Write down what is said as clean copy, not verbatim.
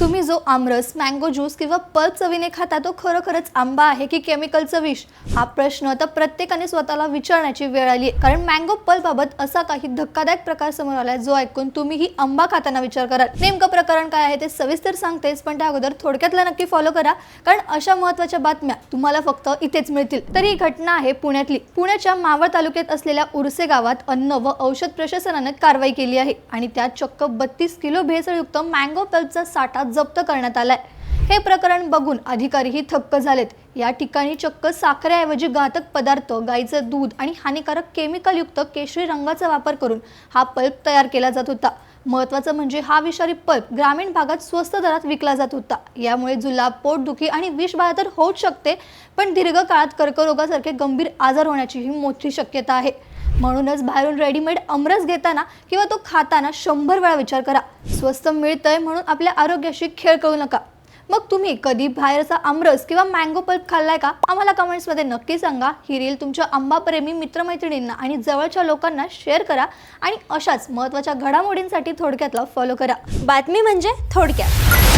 तुम्ही जो आमरस, mango juice किंवा पल्प चवीने खाता तो खरोखरच आंबा आहे की केमिकलचं विष? हा प्रश्न आता प्रत्येकाने स्वतःला विचारण्याची वेळ आली आहे. कारण मँगो पल्प बाबत असा काही धक्कादायक प्रकार समोर आलाय जो ऐकून तुम्हीही आंबा खाताना विचार कराल. नेमकं प्रकरण काय आहे ते सविस्तर सांगतेच, पण त्या अगोदर थोडक्यातला नक्की फॉलो करा, कारण अशा महत्त्वाच्या बातम्या तुम्हाला फक्त इथेच मिळतील. तर ही घटना आहे पुण्यातली. पुण्याच्या मावळ तालुक्यात असलेल्या उरसे गावात अन्न व औषध प्रशासनाने कारवाई केली आहे आणि त्यात चक्क 32 किलो भेसळयुक्त मँगो पल्पचा साठा जप्त करण्यात आलाय. हे प्रकरण बघून अधिकारीही थक्क झालेत. या ठिकाणी चक्क साखरेऐवजी घातक पदार्थ, गाईचं दूध आणि हानिकारक केमिकल युक्त केशरी रंगाचा वापर करून हा पल्प तयार केला जात होता. महत्त्वाचं म्हणजे हा विषारी पल्प ग्रामीण भागात स्वस्त दरात विकला जात होता. यामुळे जुलाब, पोटदुखी आणि विषबाधा तर होऊच शकते, पण दीर्घकाळात कर्करोगासारखे गंभीर आजार होण्याचीही मोठी शक्यता आहे. म्हणूनच बाहेरून रेडीमेड आमरस घेताना किंवा तो खाताना 100 वेळा विचार करा. स्वस्त मिळतंय म्हणून आपल्या आरोग्याशी खेळ करू नका. मग तुम्ही कधी बाहेरचा आमरस किंवा मँगो पल्प खाल्लाय का? आम्हाला कमेंट्समध्ये नक्की सांगा. ही रील तुमच्या आंबाप्रेमी मित्रमैत्रिणींना आणि जवळच्या लोकांना शेअर करा आणि अशाच महत्त्वाच्या घडामोडींसाठी थोडक्यातला फॉलो करा. बातमी म्हणजे थोडक्यात.